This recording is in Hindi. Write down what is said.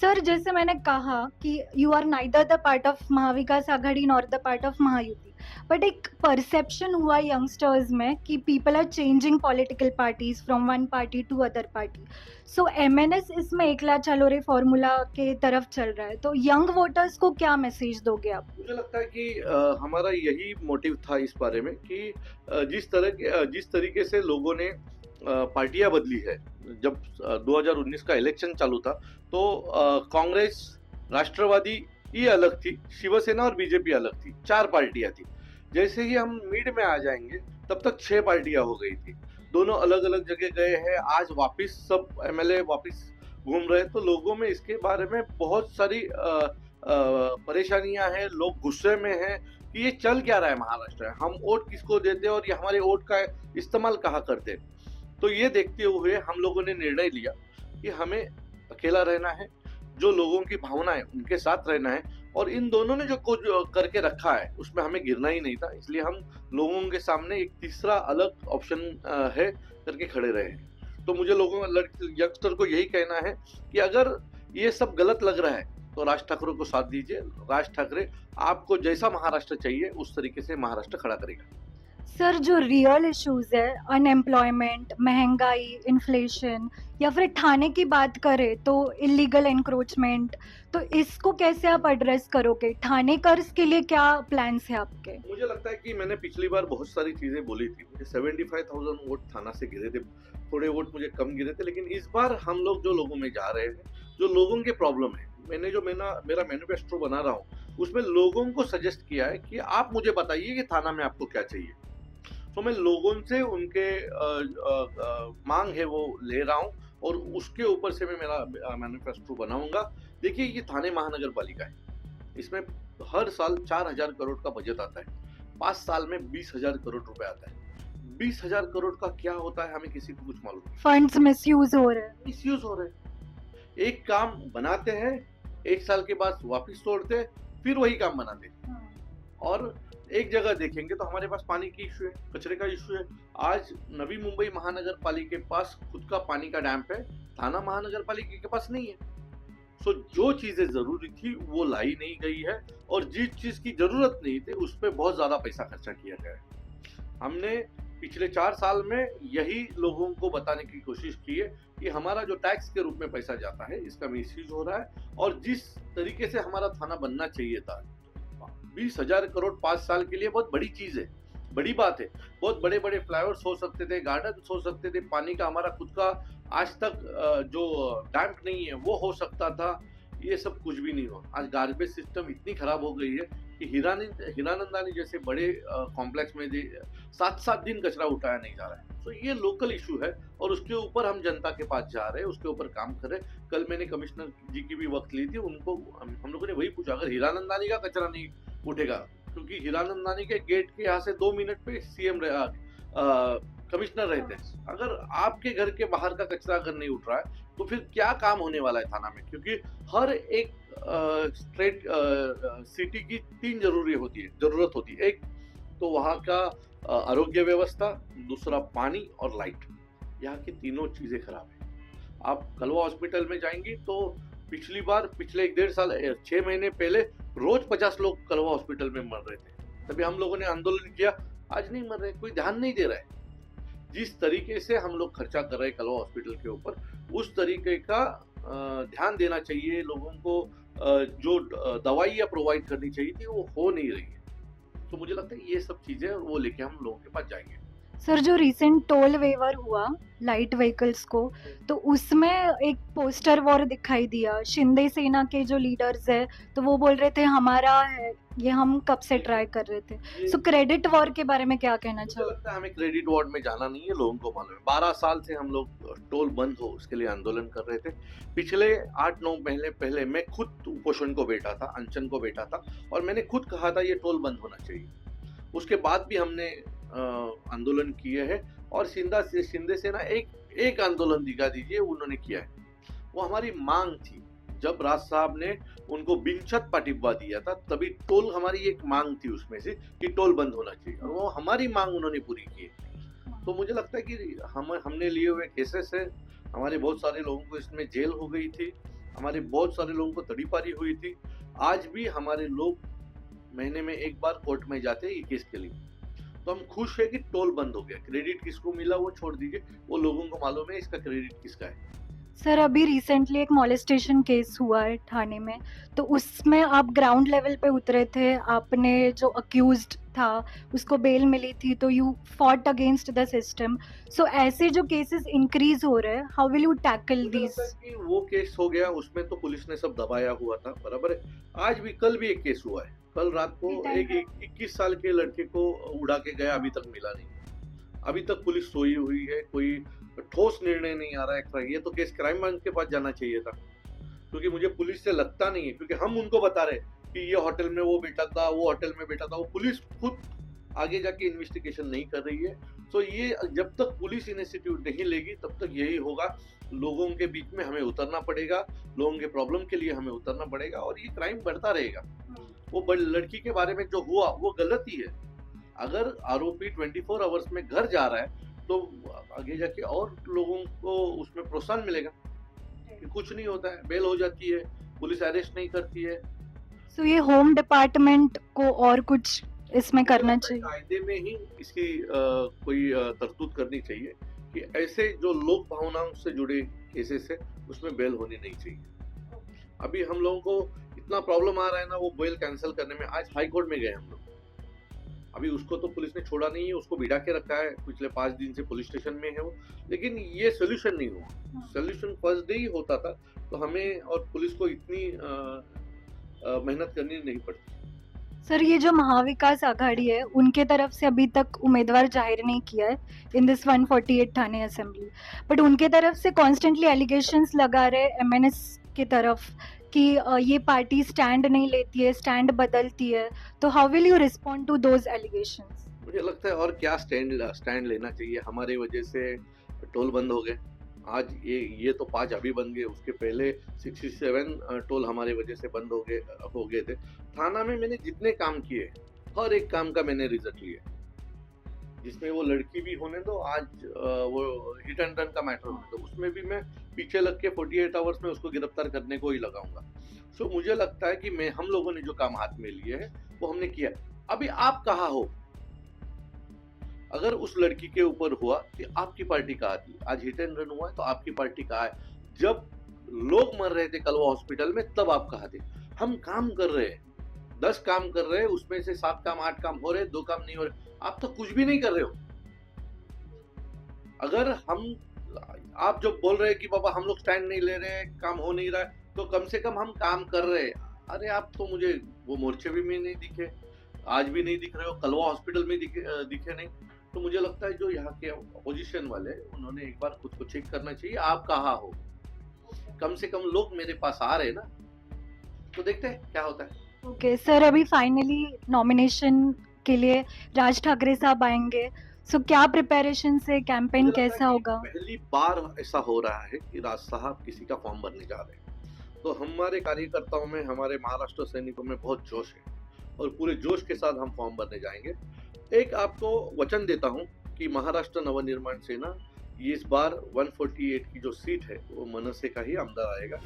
सर, जैसे मैंने कहा कि you are neither the part of Mahavikas Aghadi nor the part of Mahayuti, but एक परसेप्शन हुआ यंगस्टर्स में कि people are changing political parties from one party to other party. So MNS इसमें एकला चलो रे फॉर्मूला के तरफ चल रहा है, तो यंग वोटर्स को क्या मैसेज दोगे आप? मुझे लगता है कि हमारा यही मोटिव था इस बारे में कि जिस तरीके से लोगों ने पार्टियां बदली है। जब 2019 का इलेक्शन चालू था तो कांग्रेस, राष्ट्रवादी ये अलग थी, शिवसेना और बीजेपी अलग थी, 4 पार्टियां थी। जैसे ही हम मिड में आ जाएंगे तब तक 6 पार्टियां हो गई थी। दोनों अलग अलग जगह गए हैं, आज वापिस सब एमएलए वापिस घूम रहे हैं। तो लोगों में इसके बारे में बहुत सारी परेशानियां हैं, लोग गुस्से में हैं कि ये चल क्या रहा है महाराष्ट्र में, हम वोट किसको देते हैं और ये हमारे वोट का इस्तेमाल कहाँ करते हैं। तो ये देखते हुए हम लोगों ने निर्णय लिया कि हमें अकेला रहना है, जो लोगों की भावनाएं उनके साथ रहना है, और इन दोनों ने जो कुछ करके रखा है उसमें हमें गिरना ही नहीं था। इसलिए हम लोगों के सामने एक तीसरा अलग ऑप्शन है करके खड़े रहे हैं। तो मुझे यंगस्टर को यही कहना है कि अगर ये सब गलत लग रहा है तो राज ठाकरे को साथ दीजिए। राज ठाकरे आपको जैसा महाराष्ट्र चाहिए उस तरीके से महाराष्ट्र खड़ा करेगा। सर, जो रियल इश्यूज है, अनएम्प्लॉयमेंट, महंगाई, इन्फ्लेशन, या फिर ठाणे की बात करें तो इलीगल एनक्रोचमेंट, तो इसको कैसे आप एड्रेस करोगे? ठाणे कर्ज के लिए क्या प्लान्स है आपके? मुझे लगता है कि मैंने पिछली बार बहुत सारी चीजें बोली थी। मुझे 75,000 वोट थाना से गिरे थे, थोड़े वोट मुझे कम गिरे थे, लेकिन इस बार हम लोग जो लोगों में जा रहे हैं, जो लोगों के प्रॉब्लम है, मेरा मैनिफेस्टो बना रहा हूँ उसमें लोगों को सजेस्ट किया है कि आप मुझे बताइए कि थाना में आपको क्या चाहिए। तो मैं लोगों से उनके मांग है वो ले रहा हूँ और उसके ऊपर से मैं मेरा मैनिफेस्टो बनाऊंगा। देखिए, ये थाने महानगर पालिका है, इसमें हर साल 4,000 करोड़ का बजट आता है, 5 साल में 20,000 करोड़ रुपए आता है। 20,000 करोड़ का क्या होता है हमें किसी को कुछ मालूम नहीं। फंड्स मिसयूज हो रहे हैं। मिसयूज हो रहे हैं। एक काम बनाते हैं, 1 साल के बाद वापिस तोड़ते हैं, फिर वही काम बनाते हैं। और एक जगह देखेंगे तो हमारे पास पानी की इश्यू है, कचरे का इश्यू है। आज नवी मुंबई महानगर पालिका के पास खुद का पानी का डैम है, थाना महानगर पालिका के पास नहीं है। सो जो चीजें जरूरी थी वो लाई नहीं गई है, और जिस चीज की जरूरत नहीं थी उस पर बहुत ज्यादा पैसा खर्चा किया गया है। हमने पिछले 4 साल में यही लोगों को बताने की कोशिश की है कि हमारा जो टैक्स के रूप में पैसा जाता है इसका मिसयूज हो रहा है, और जिस तरीके से हमारा थाना बनना चाहिए था, 20,000 करोड़ 5 साल के लिए बहुत बड़ी चीज है, बड़ी बात है। बहुत बड़े बड़े फ्लाईओवर्स हो सकते थे, गार्डन हो सकते थे, पानी का हमारा खुद का आज तक जो डैम नहीं है वो हो सकता था। ये सब कुछ भी नहीं हुआ। आज गार्बेज सिस्टम इतनी खराब हो गई है कि हीरानंदानी जैसे बड़े कॉम्प्लेक्स में 7-7 दिन कचरा उठाया नहीं जा रहा है। तो ये लोकल इशू है और उसके ऊपर हम जनता के पास जा रहे हैं, उसके ऊपर काम कर रहे हैं। कल मैंने कमिश्नर जी की भी वक्त ली थी, उनको हम लोगों ने वही पूछा, अगर हीरानंदानी का कचरा नहीं उठेगा, क्योंकि हीरानंदानी के गेट के यहाँ से 2 मिनट पे सीएम कमिश्नर रहते हैं, अगर आपके घर के बाहर का कचरा अगर नहीं उठ रहा है तो फिर क्या काम होने वाला है थाना में? क्योंकि हर एक स्टेट सिटी की 3 जरूरत होती है। एक तो वहाँ का आरोग्य व्यवस्था, दूसरा पानी और लाइट। यहाँ की तीनों चीजें खराब है। आप कलवा हॉस्पिटल में जाएंगे तो पिछले 1.5 साल 6 महीने पहले रोज 50 लोग कलवा हॉस्पिटल में मर रहे थे। तभी हम लोगों ने आंदोलन किया, आज नहीं मर रहे, कोई ध्यान नहीं दे रहा है। जिस तरीके से हम लोग खर्चा कर रहे हैं कलवा हॉस्पिटल के ऊपर, उस तरीके का ध्यान देना चाहिए लोगों को। जो दवाइयाँ प्रोवाइड करनी चाहिए थी वो हो नहीं रही है। तो मुझे लगता है ये सब चीजें वो लेके हम लोगों के पास जाएंगे। सर, जो रिसेंट टोल वेवर हुआ लाइट व्हीकल्स को, तो उसमें एक पोस्टर वॉर दिखाई दिया। शिंदे सेना के जो लीडर्स है तो वो बोल रहे थे हमारा है, ये हम कब से ट्राई कर रहे थे। सो क्रेडिट वॉर के बारे में क्या कहना मुझे चाहोगे? लगता है हमें क्रेडिट वॉर में जाना नहीं है, लोगों को मालूम है। 12 साल से हम लोग टोल बंद हो उसके लिए आंदोलन कर रहे थे। पिछले 8-9 महीने पहले मैं खुद उपोषण को बैठा था, अनशन को बैठा था, और मैंने खुद कहा था ये टोल बंद होना चाहिए। उसके बाद भी हमने आंदोलन किए हैं, और शिंदे सेना एक आंदोलन दिखा दीजिए उन्होंने किया है। वो हमारी मांग थी, जब राज साहब ने उनको बिनछत पाटिब्बा दिया था तभी टोल हमारी एक मांग थी उसमें से कि टोल बंद होना चाहिए, और वो हमारी मांग उन्होंने पूरी की। तो मुझे लगता है कि हमने लिए हुए केसेस है, हमारे बहुत सारे लोगों को इसमें जेल हो गई थी। हमारे बहुत सारे लोगों को तड़ीपारी हुई थी। आज भी हमारे लोग महीने में एक बार कोर्ट में जाते हैं ये केस के लिए। तो हम खुश है कि टोल बंद हो गया। क्रेडिट किसको मिला वो छोड़ दीजिए, वो लोगों को मालूम है इसका क्रेडिट किसका है। सर अभी रिसेंटली एक मॉलेस्टेशन केस हुआ है ठाणे में, तो उसमें आप ग्राउंड लेवल पे उतरे थे, आपने जो अक्यूज्ड था उसको बेल मिली थी, तो you fought against the system. So ऐसे जो केसेस इंक्रीज हो रहे हैं, हाउ विल यू टैकल मुझे दीज? लगता है कि वो केस हो गया, उसमें तो पुलिस ने सब दबाया हुआ था, बराबर है। आज भी, कल भी एक केस हुआ है। कल रात को एक 21 साल के लड़के को उड़ा के गया, अभी तक मिला नहीं। अभी तक पुलिस सोई हुई है, कोई ठोस निर्णय नहीं आ रहा है। ये तो केस क्राइम ब्रांच के पास जाना चाहिए था, क्योंकि मुझे पुलिस से लगता नहीं है, क्योंकि हम उनको बता रहे कि ये होटल में वो बैठा था, वो होटल में बैठा था। वो पुलिस खुद आगे जाके इन्वेस्टिगेशन नहीं कर रही है। तो ये जब तक पुलिस इनिशिएटिव नहीं लेगी तब तक यही होगा। लोगों के बीच में हमें उतरना पड़ेगा, लोगों के प्रॉब्लम के लिए हमें उतरना पड़ेगा, और ये क्राइम बढ़ता रहेगा। वो लड़की के बारे में जो हुआ वो गलत ही है। अगर आरोपी 24 आवर्स में घर जा रहा है तो आगे जाके और लोगों को उसमें प्रोत्साहन मिलेगा कि कुछ नहीं होता है, बेल हो जाती है, पुलिस अरेस्ट नहीं करती है। सो ये होम डिपार्टमेंट को और कुछ इसमें करना चाहिए। कायदे में ही इसकी कोई तरतूद करनी चाहिए कि ऐसे जो लोक भावनाओं से जुड़े केसेस है उसमें बेल होनी नहीं चाहिए। अभी हम लोगों को इतना प्रॉब्लम आ रहा है ना, वो बेल कैंसिल करने में। आज हाई कोर्ट में गए हम लोग, अभी उसको तो पुलिस ने छोड़ा नहीं है, उसको भिड़ा के रखा है। पिछले 5 दिन से पुलिस स्टेशन में है वो, लेकिन ये सोल्यूशन नहीं हुआ। सोल्यूशन फर्स्ट डे ही होता था तो हमें और पुलिस को इतनी मेहनत करनी नहीं पड़ती। सर ये जो महाविकास आघाड़ी है उनके तरफ से अभी तक उम्मीदवार जाहिर नहीं किया है in this 148 Thane assembly, but उनके तरफ से कॉन्स्टेंटली एलिगेशंस लगा रहे एमएनएस की तरफ कि ये पार्टी स्टैंड नहीं लेती है, स्टैंड बदलती है। तो how will you respond to those allegations? मुझे लगता है और क्या स्टैंड लेना चाहिए। हमारे वजह से टोल बंद हो गए। आज ये तो 5 अभी बन गए, उसके पहले 67 टोल हमारे वजह से बंद हो गए थे। थाना में मैंने जितने काम किए, हर एक काम का मैंने रिजल्ट लिया। जिसमें वो लड़की भी होने दो, आज वो हिट एंड रन का मैटर होने दो, उसमें भी मैं पीछे लग के 48 आवर्स में उसको गिरफ्तार करने को ही लगाऊंगा। सो मुझे लगता है कि हम लोगों ने जो काम हाथ में लिए है वो हमने किया। अभी आप कहाँ हो? अगर उस लड़की के ऊपर हुआ कि आपकी पार्टी कहाँ थी? आज हिट एंड रन हुआ है तो आपकी पार्टी कहाँ है? जब लोग मर रहे थे कलवा हॉस्पिटल में तब आप कहाँ थे? हम काम कर रहे हैं, 10 काम कर रहे हैं, उसमें से 7 काम 8 काम हो रहे, 2 काम नहीं हो रहे। आप तो कुछ भी नहीं कर रहे हो। अगर आप जो बोल रहे हैं कि बाबा हम लोग स्टैंड नहीं ले रहे, काम हो नहीं रहा है, तो कम से कम हम काम कर रहे हैं। अरे आप तो मुझे वो मोर्चे भी में नहीं दिखे, आज भी नहीं दिख रहे हो, कलवा हॉस्पिटल में दिखे नहीं। तो मुझे लगता है जो यहाँ के अपोजिशन वाले, उन्होंने एक बार खुद को चेक करना चाहिए, आप कहाँ हो। कम से कम लोग मेरे पास आ रहे ना, तो देखते हैं क्या होता है। ओके सर, अभी फाइनली नॉमिनेशन के लिए राज ठाकरे साहब आएंगे, सो क्या प्रिपरेशन से कैंपेन कैसा होगा? पहली बार ऐसा हो रहा है कि राज साहब किसी का फॉर्म भरने जा रहे हैं, तो हमारे कार्यकर्ताओं में, हमारे महाराष्ट्र सैनिकों में बहुत जोश है और पूरे जोश के साथ हम फॉर्म भरने जाएंगे। एक आपको वचन देता हूं कि महाराष्ट्र नवनिर्माण सेना इस बार 148 की जो सीट है वो मनसे का ही आमदार आएगा।